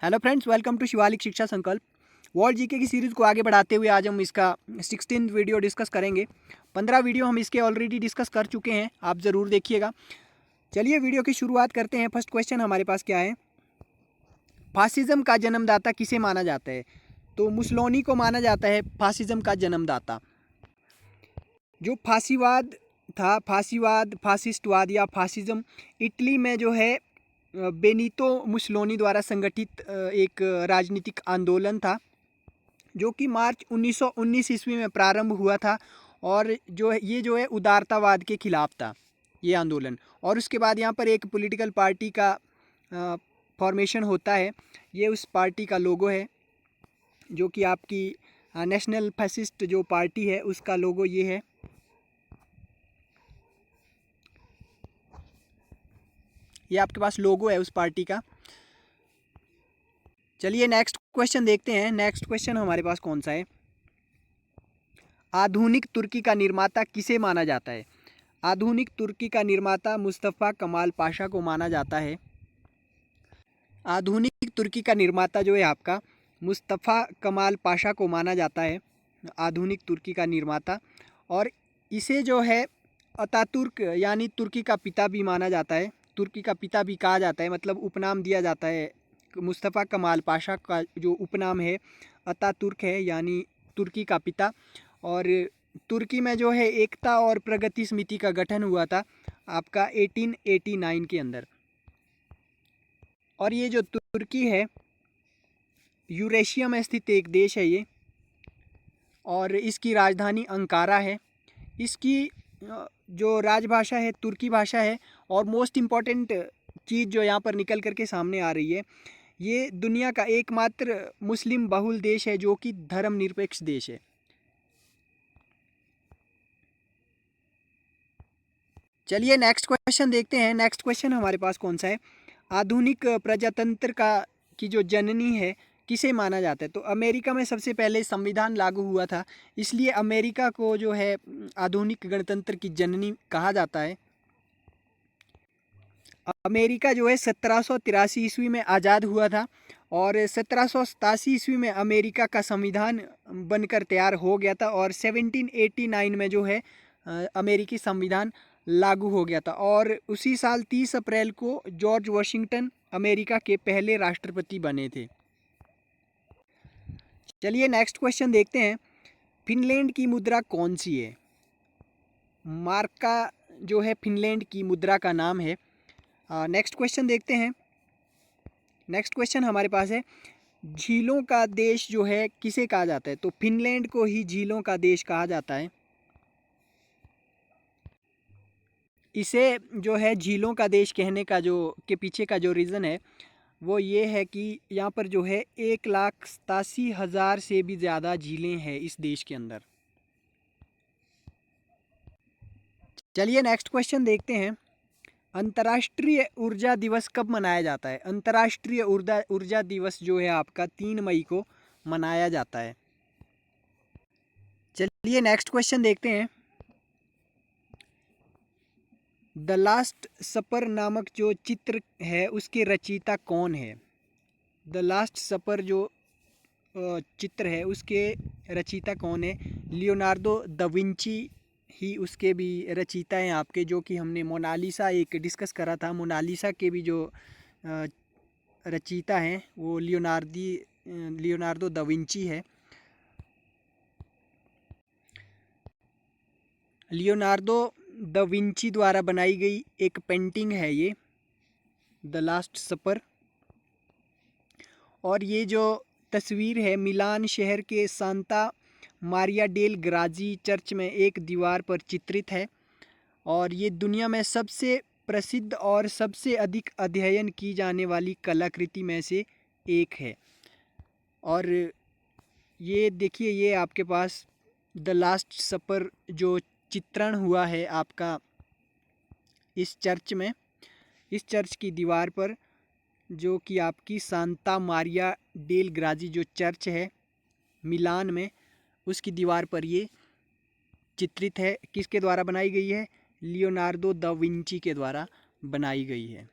Hello friends, welcome to Shivalik Shiksha Sankalp. World GK की series को आगे बढ़ाते हुए आज हम इसका 16th वीडियो डिस्कस करेंगे। 15 वीडियो हम इसके ऑलरेडी डिस्कस कर चुके हैं, आप ज़रूर देखिएगा। चलिए वीडियो की शुरुआत करते हैं। फर्स्ट क्वेश्चन हमारे पास क्या है, फासिज्म का जन्मदाता किसे माना जाता है? तो मुसोलिनी को माना जाता है फासिज्म का जन्मदाता। जो फासीवाद था, फासिस्टवाद या फासिज्म, इटली में जो है बेनितो मुसोलिनी द्वारा संगठित एक राजनीतिक आंदोलन था, जो कि मार्च 1919 ईस्वी में प्रारंभ हुआ था। और जो है उदारतावाद के खिलाफ था ये आंदोलन। और उसके बाद यहाँ पर एक पॉलिटिकल पार्टी का फॉर्मेशन होता है। ये उस पार्टी का लोगो है, जो कि आपकी नेशनल फैसिस्ट जो पार्टी है उसका लोगो ये है। ये आपके पास लोगो है उस पार्टी का। चलिए नेक्स्ट क्वेश्चन देखते हैं। नेक्स्ट क्वेश्चन हमारे पास कौन सा है, आधुनिक तुर्की का निर्माता किसे माना जाता है? आधुनिक तुर्की का निर्माता मुस्तफ़ा कमाल पाशा को माना जाता है। आधुनिक तुर्की का निर्माता जो है आपका मुस्तफ़ा कमाल पाशा को माना जाता है, आधुनिक तुर्की का निर्माता। और इसे जो है अतातुर्क यानी तुर्की का पिता भी माना जाता है, तुर्की का पिता भी कहा जाता है, मतलब उपनाम दिया जाता है। मुस्तफ़ा कमाल पाशा का जो उपनाम है अतातुर्क है, यानी तुर्की का पिता। और तुर्की में जो है एकता और प्रगति समिति का गठन हुआ था आपका 1889 के अंदर। और ये जो तुर्की है यूरेशिया में स्थित एक देश है ये, और इसकी राजधानी अंकारा है। इसकी जो राजभाषा है तुर्की भाषा है। और मोस्ट इम्पॉर्टेंट चीज़ जो यहाँ पर निकल करके सामने आ रही है, ये दुनिया का एकमात्र मुस्लिम बहुल देश है जो कि धर्मनिरपेक्ष देश है। चलिए नेक्स्ट क्वेश्चन देखते हैं। नेक्स्ट क्वेश्चन हमारे पास कौन सा है, आधुनिक प्रजातंत्र का की जो जननी है किसे माना जाता है? तो अमेरिका में सबसे पहले संविधान लागू हुआ था, इसलिए अमेरिका को जो है आधुनिक गणतंत्र की जननी कहा जाता है। अमेरिका जो है 1783 ईस्वी में आज़ाद हुआ था, और 1787 ईस्वी में अमेरिका का संविधान बनकर तैयार हो गया था। और 1789 में जो है अमेरिकी संविधान लागू हो गया था। और उसी साल 30 अप्रैल को जॉर्ज वाशिंगटन अमेरिका के पहले राष्ट्रपति बने थे। चलिए नेक्स्ट क्वेश्चन देखते हैं, फिनलैंड की मुद्रा कौन सी है? मार्का जो है फिनलैंड की मुद्रा का नाम है। नेक्स्ट क्वेश्चन देखते हैं। नेक्स्ट क्वेश्चन हमारे पास है, झीलों का देश जो है किसे कहा जाता है? तो फिनलैंड को ही झीलों का देश कहा जाता है। इसे जो है झीलों का देश कहने का जो के पीछे का जो रीज़न है वो ये है कि यहाँ पर जो है 1,87,000 से भी ज़्यादा झीलें हैं इस देश के अंदर। चलिए नेक्स्ट क्वेश्चन देखते हैं, अंतर्राष्ट्रीय ऊर्जा दिवस कब मनाया जाता है? अंतर्राष्ट्रीय ऊर्जा दिवस जो है आपका 3 मई को मनाया जाता है। चलिए नेक्स्ट क्वेश्चन देखते हैं, द लास्ट सपर नामक जो चित्र है उसके रचयिता कौन है? द लास्ट सपर जो चित्र है उसके रचयिता कौन है? लियोनार्डो दा विंची ही उसके भी रचयिता हैं आपके, जो कि हमने मोनालिसा एक डिस्कस करा था। मोनालिसा के भी जो रचयिता हैं वो लियोनार्डो दा विंची है। लियोनार्डो दा विंची द्वारा बनाई गई एक पेंटिंग है ये, द लास्ट सपर। और ये जो तस्वीर है मिलान शहर के सांता मारिया डेल ग्राजी चर्च में एक दीवार पर चित्रित है। और ये दुनिया में सबसे प्रसिद्ध और सबसे अधिक अध्ययन की जाने वाली कलाकृति में से एक है। और ये देखिए, ये आपके पास द लास्ट सपर जो चित्रण हुआ है आपका इस चर्च में, इस चर्च की दीवार पर, जो कि आपकी सांता मारिया डेल ग्राजी जो चर्च है मिलान में, उसकी दीवार पर ये चित्रित है। किसके द्वारा बनाई गई है? लियोनार्डो दा विंची के द्वारा बनाई गई है।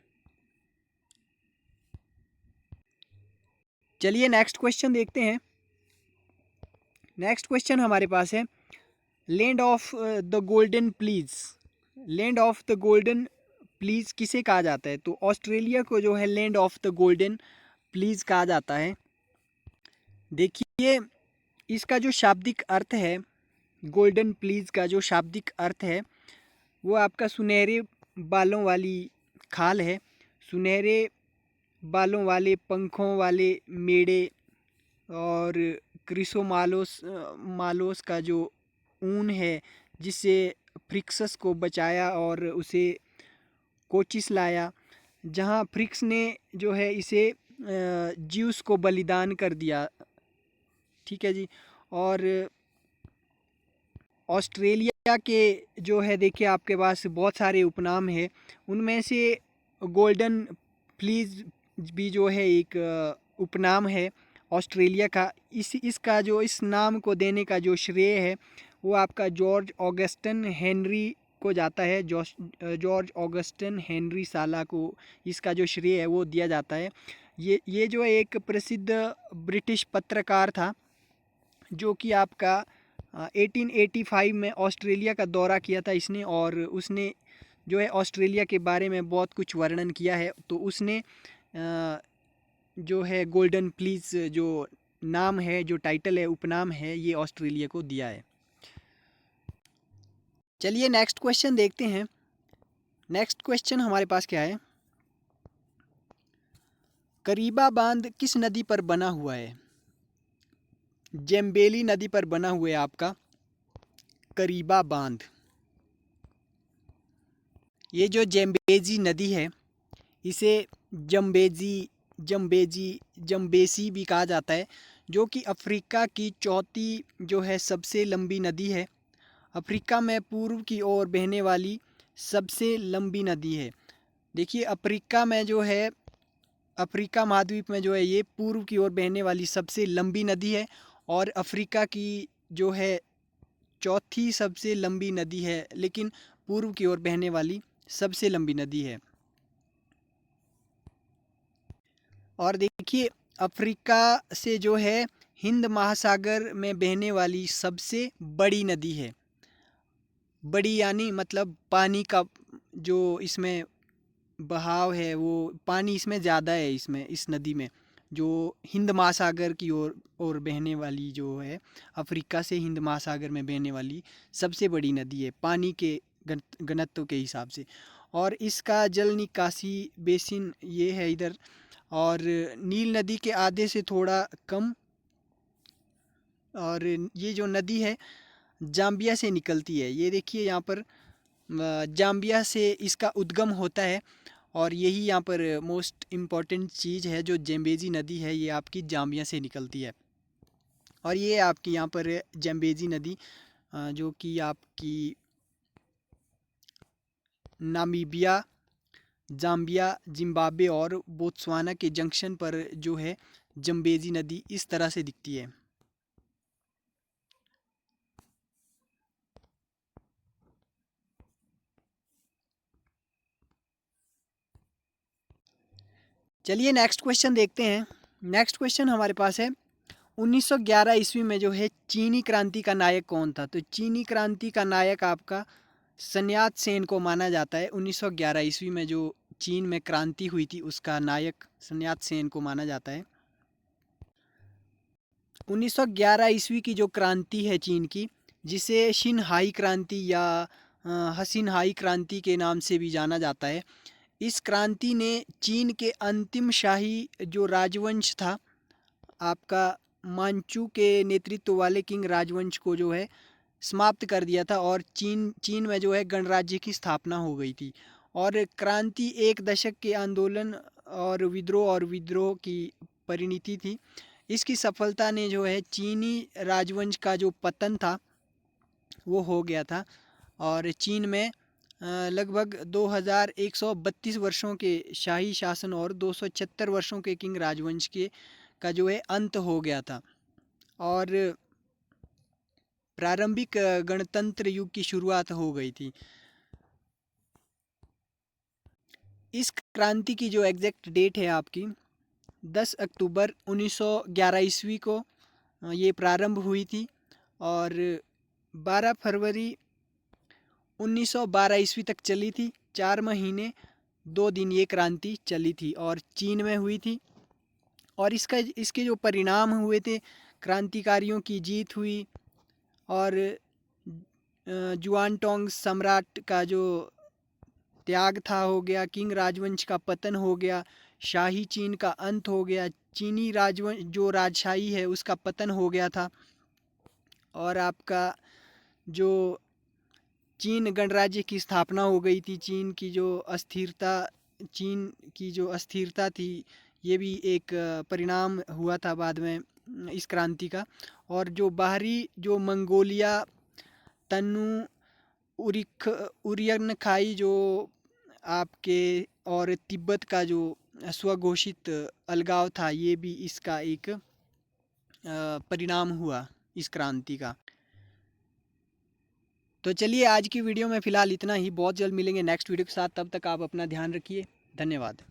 चलिए नेक्स्ट क्वेश्चन देखते हैं। नेक्स्ट क्वेश्चन हमारे पास है, land of the golden please. Land of the golden please किसे कहा जाता है? तो ऑस्ट्रेलिया को जो है land of the golden please कहा जाता है। देखिए इसका जो शाब्दिक अर्थ है, गोल्डन प्लीज का जो शाब्दिक अर्थ है वो आपका सुनहरे बालों वाली खाल है। सुनहरे बालों वाले पंखों वाले मेढ़े और क्रिसोमालोस मालोस का जो ऊन है जिससे फ्रिक्सस को बचाया और उसे कोचिस लाया, जहाँ फ्रिक्स ने जो है इसे ज्यूस को बलिदान कर दिया। ठीक है जी। और ऑस्ट्रेलिया के जो है देखिए आपके पास बहुत सारे उपनाम है, उनमें से गोल्डन फ्लीज भी जो है एक उपनाम है ऑस्ट्रेलिया का। इसका जो इस नाम को देने का जो श्रेय है वो आपका जॉर्ज ऑगस्टन हेनरी को जाता है। जॉर्ज ऑगस्टन हेनरी साला को इसका जो श्रेय है वो दिया जाता है। ये जो एक प्रसिद्ध ब्रिटिश पत्रकार था जो कि आपका 1885 में ऑस्ट्रेलिया का दौरा किया था इसने, और उसने जो है ऑस्ट्रेलिया के बारे में बहुत कुछ वर्णन किया है। तो उसने जो है गोल्डन प्लीज जो नाम है, जो टाइटल है, उपनाम है, ये ऑस्ट्रेलिया को दिया है। चलिए नेक्स्ट क्वेश्चन देखते हैं। नेक्स्ट क्वेश्चन हमारे पास क्या है, करीबा बांध किस नदी पर बना हुआ है? जेम्बेली नदी पर बना हुआ है आपका करीबा बांध। ये जो जेम्बेजी नदी है इसे जम्बेसी भी कहा जाता है, जो कि अफ्रीका की चौथी जो है सबसे लंबी नदी है। अफ्रीका में पूर्व की ओर बहने वाली सबसे लंबी नदी है। देखिए अफ्रीका में जो है, अफ्रीका महाद्वीप में जो है ये पूर्व की ओर बहने वाली सबसे लंबी नदी है, और अफ्रीका की जो है चौथी सबसे लंबी नदी है, लेकिन पूर्व की ओर बहने वाली सबसे लंबी नदी है। और देखिए अफ्रीका से जो है हिंद महासागर में बहने वाली सबसे बड़ी नदी है। बड़ी यानी मतलब पानी का जो इसमें बहाव है, वो पानी इसमें ज़्यादा है, इसमें इस नदी में जो हिंद महासागर की ओर बहने वाली जो है, अफ्रीका से हिंद महासागर में बहने वाली सबसे बड़ी नदी है पानी के घनत्व के हिसाब से। और इसका जल निकासी बेसिन ये है इधर, और नील नदी के आधे से थोड़ा कम। और ये जो नदी है जाम्बिया से निकलती है। ये देखिए यहाँ पर जाम्बिया से इसका उद्गम होता है, और यही यहाँ पर मोस्ट इम्पॉर्टेंट चीज़ है, जो जेम्बेजी नदी है ये आपकी जाम्बिया से निकलती है। और ये आपकी यहाँ पर जेम्बेजी नदी जो कि आपकी नामीबिया, जाम्बिया, जिम्बाब्वे और बोत्सवाना के जंक्शन पर जो है जम्बेजी नदी इस तरह से दिखती है। चलिए नेक्स्ट क्वेश्चन देखते हैं। नेक्स्ट क्वेश्चन हमारे पास है, 1911 ईस्वी में जो है चीनी क्रांति का नायक कौन था? तो चीनी क्रांति का नायक आपका सन्यात सेन को माना जाता है। 1911 ईस्वी में जो चीन में क्रांति हुई थी उसका नायक सन्यात सेन को माना जाता है। 1911 ईस्वी की जो क्रांति है चीन की, जिसे शिनहाई क्रांति या हसिनहाई क्रांति के नाम से भी जाना जाता है, इस क्रांति ने चीन के अंतिम शाही जो राजवंश था आपका मांचू के नेतृत्व वाले किंग राजवंश को जो है समाप्त कर दिया था, और चीन में जो है गणराज्य की स्थापना हो गई थी। और क्रांति एक दशक के आंदोलन और विद्रोह की परिणति थी। इसकी सफलता ने जो है चीनी राजवंश का जो पतन था वो हो गया था, और चीन में लगभग 2132 वर्षों के शाही शासन और 276 वर्षों के किंग राजवंश के का जो है अंत हो गया था, और प्रारंभिक गणतंत्र युग की शुरुआत हो गई थी। इस क्रांति की जो एग्जैक्ट डेट है आपकी 10 अक्टूबर 1911 ईस्वी को ये प्रारंभ हुई थी और 12 फरवरी 1912 ईस्वी तक चली थी। 4 महीने 2 दिन ये क्रांति चली थी और चीन में हुई थी। और इसके जो परिणाम हुए थे, क्रांतिकारियों की जीत हुई और जुआनटोंग सम्राट का जो त्याग था हो गया, किंग राजवंश का पतन हो गया, शाही चीन का अंत हो गया, चीनी राजवंश जो राजशाही है उसका पतन हो गया था और आपका जो चीन गणराज्य की स्थापना हो गई थी। चीन की जो अस्थिरता थी ये भी एक परिणाम हुआ था बाद में इस क्रांति का। और जो बाहरी जो मंगोलिया, तन्नू, उरियन खाई जो आपके और तिब्बत का जो स्वघोषित अलगाव था, ये भी इसका एक परिणाम हुआ इस क्रांति का। तो चलिए आज की वीडियो में फ़िलहाल इतना ही। बहुत जल्द मिलेंगे नेक्स्ट वीडियो के साथ, तब तक आप अपना ध्यान रखिए। धन्यवाद।